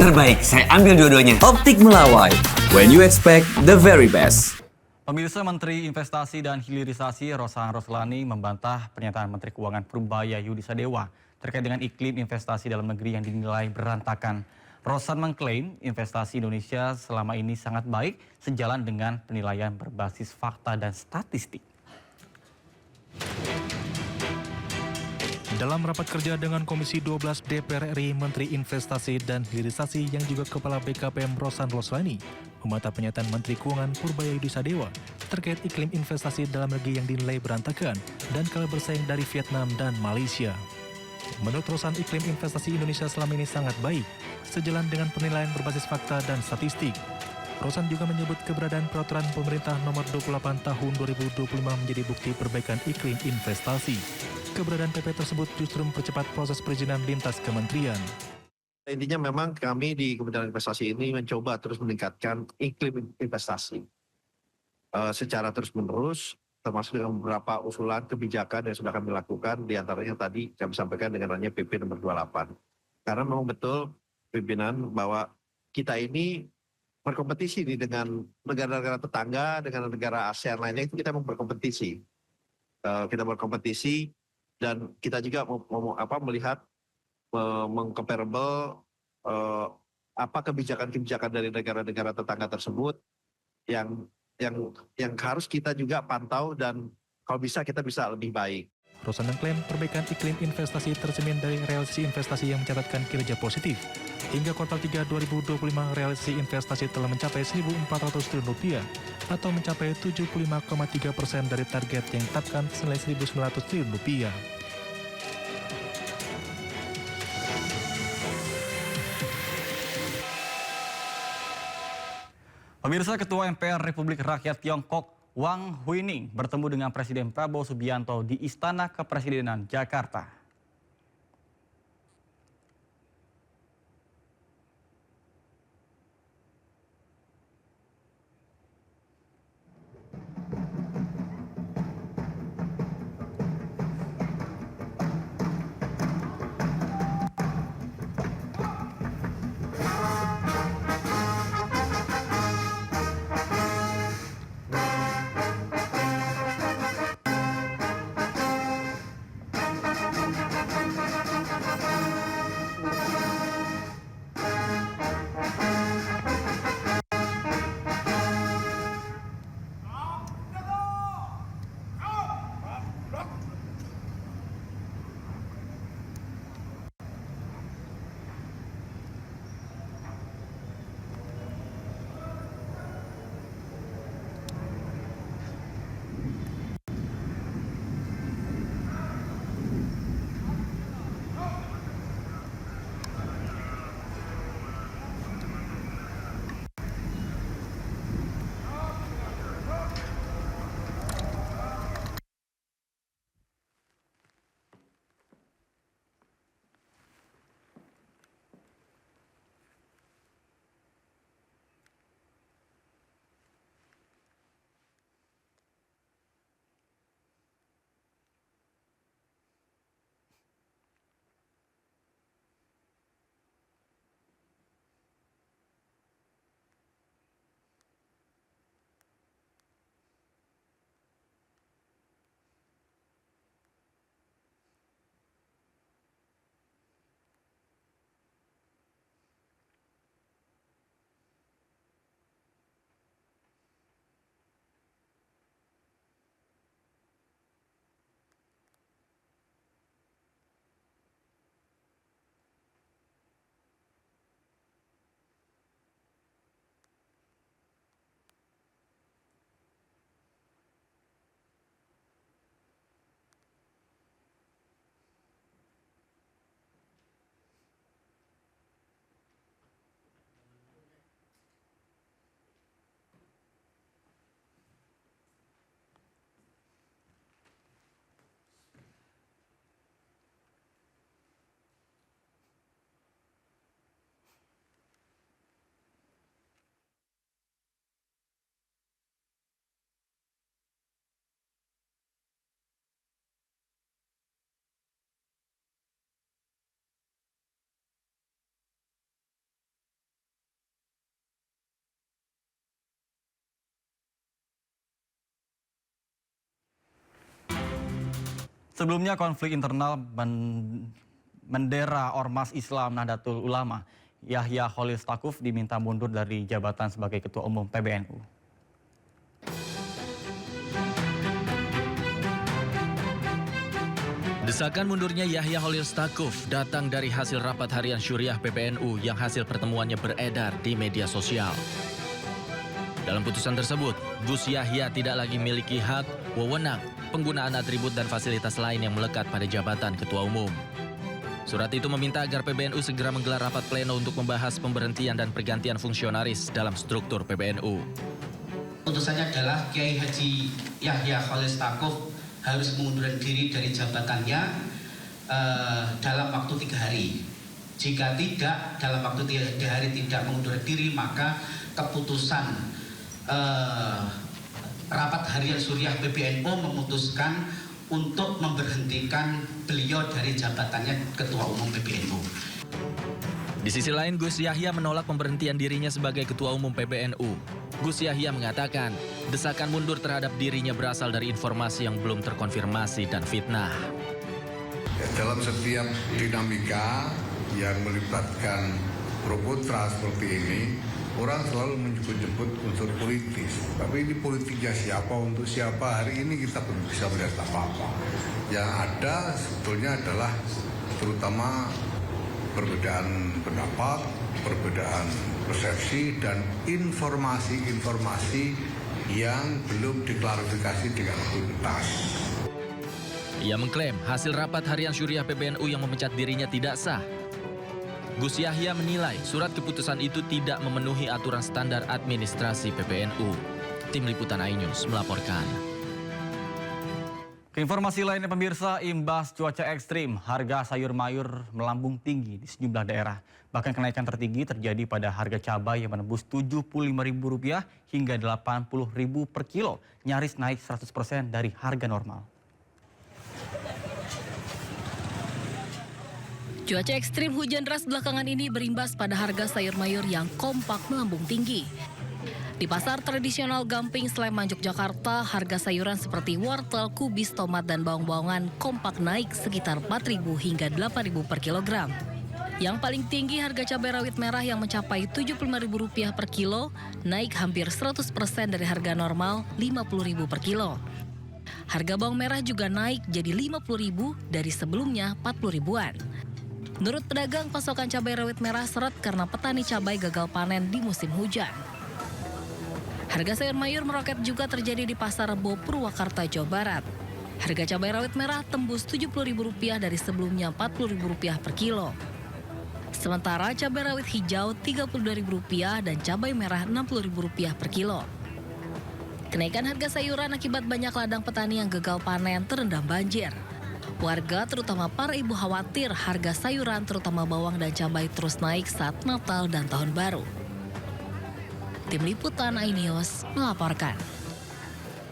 terbaik. Saya ambil dua-duanya. Optik Melawai, when you expect the very best. Pemirsa, Menteri Investasi dan Hilirisasi Rosan Roslani membantah pernyataan Menteri Keuangan Purbaya Yudi Sadewa terkait dengan iklim investasi dalam negeri yang dinilai berantakan. Rosan mengklaim investasi Indonesia selama ini sangat baik sejalan dengan penilaian berbasis fakta dan statistik. Dalam rapat kerja dengan Komisi 12 DPR RI, Menteri Investasi dan Hilirisasi yang juga Kepala BKPM Rosan Roslani membantah pernyataan Menteri Keuangan Purbaya Yudi Sadewa terkait iklim investasi dalam negeri yang dinilai berantakan dan kalah bersaing dari Vietnam dan Malaysia. Menurut Rosan, iklim investasi Indonesia selama ini sangat baik, sejalan dengan penilaian berbasis fakta dan statistik. Rosan juga menyebut keberadaan peraturan pemerintah nomor 28 tahun 2025 menjadi bukti perbaikan iklim investasi. Keberadaan PP tersebut justru mempercepat proses perizinan lintas kementerian. Intinya memang kami di Kementerian Investasi ini mencoba terus meningkatkan iklim investasi secara terus-menerus, termasuk dengan beberapa usulan kebijakan yang sudah kami lakukan, diantaranya tadi kami sampaikan dengan adanya PP nomor 28. Karena memang betul pimpinan bahwa kita ini berkompetisi nih dengan negara-negara tetangga, dengan negara ASEAN lainnya, itu kita memang berkompetisi. Kita berkompetisi dan kita juga melihat mengcomparable apa kebijakan-kebijakan dari negara-negara tetangga tersebut yang harus kita juga pantau dan kalau bisa kita bisa lebih baik. Rosan mengklaim perbaikan iklim investasi tercermin dari realisasi investasi yang mencatatkan kinerja positif. Hingga kuartal 3 2025, realisasi investasi telah mencapai Rp1.400 triliun atau mencapai 75,3% dari target yang ditetapkan senilai Rp1.900 triliun. Pemirsa, Ketua MPR Republik Rakyat Tiongkok Wang Huining bertemu dengan Presiden Prabowo Subianto di Istana Kepresidenan Jakarta. Sebelumnya konflik internal mendera Ormas Islam Nahdlatul Ulama, Yahya Khalil Stakuf diminta mundur dari jabatan sebagai Ketua Umum PBNU. Desakan mundurnya Yahya Khalil Stakuf datang dari hasil rapat harian Syuriah PBNU yang hasil pertemuannya beredar di media sosial. Dalam putusan tersebut, Gus Yahya tidak lagi memiliki hak, wewenang, penggunaan atribut dan fasilitas lain yang melekat pada jabatan Ketua Umum. Surat itu meminta agar PBNU segera menggelar rapat pleno untuk membahas pemberhentian dan pergantian fungsionaris dalam struktur PBNU. Putusannya adalah Kiai Haji Yahya Khalil Stakuf harus mengundurkan diri dari jabatannya dalam waktu 3 hari. Jika tidak, dalam waktu 3 hari tidak mengundurkan diri, maka keputusan rapat harian Syuriah PBNU memutuskan untuk memberhentikan beliau dari jabatannya Ketua Umum PBNU. Di sisi lain, Gus Yahya menolak pemberhentian dirinya sebagai Ketua Umum PBNU. Gus Yahya mengatakan, desakan mundur terhadap dirinya berasal dari informasi yang belum terkonfirmasi dan fitnah. Dalam setiap dinamika yang melibatkan pro kontra seperti ini, orang selalu menyebut-nyebut unsur politis. Tapi ini politiknya siapa, untuk siapa, hari ini kita belum bisa melihat apa-apa. Yang ada sebetulnya adalah terutama perbedaan pendapat, perbedaan persepsi, dan informasi-informasi yang belum diklarifikasi dengan tuntas. Ia mengklaim hasil rapat harian Syuriah PBNU yang memecat dirinya tidak sah. Gus Yahya menilai surat keputusan itu tidak memenuhi aturan standar administrasi PBNU. Tim Liputan iNews melaporkan. Informasi lainnya pemirsa, imbas cuaca ekstrim, harga sayur mayur melambung tinggi di sejumlah daerah. Bahkan kenaikan tertinggi terjadi pada harga cabai yang menembus Rp75.000 hingga Rp80.000 per kilo, nyaris naik 100% dari harga normal. Cuaca ekstrim hujan deras belakangan ini berimbas pada harga sayur mayur yang kompak melambung tinggi. Di pasar tradisional Gamping, Sleman, Yogyakarta, harga sayuran seperti wortel, kubis, tomat, dan bawang-bawangan kompak naik sekitar Rp4.000 hingga Rp8.000 per kilogram. Yang paling tinggi harga cabai rawit merah yang mencapai Rp75.000 per kilo, naik hampir 100% dari harga normal Rp50.000 per kilo. Harga bawang merah juga naik jadi Rp50.000 dari sebelumnya Rp40.000-an. Menurut pedagang, pasokan cabai rawit merah seret karena petani cabai gagal panen di musim hujan. Harga sayur mayur meroket juga terjadi di Pasar Rebo, Purwakarta, Jawa Barat. Harga cabai rawit merah tembus Rp70.000 dari sebelumnya Rp40.000 per kilo. Sementara cabai rawit hijau Rp32.000 dan cabai merah Rp60.000 per kilo. Kenaikan harga sayuran akibat banyak ladang petani yang gagal panen terendam banjir. Warga terutama para ibu khawatir harga sayuran terutama bawang dan cabai terus naik saat Natal dan Tahun Baru. Tim Liputan iNews melaporkan.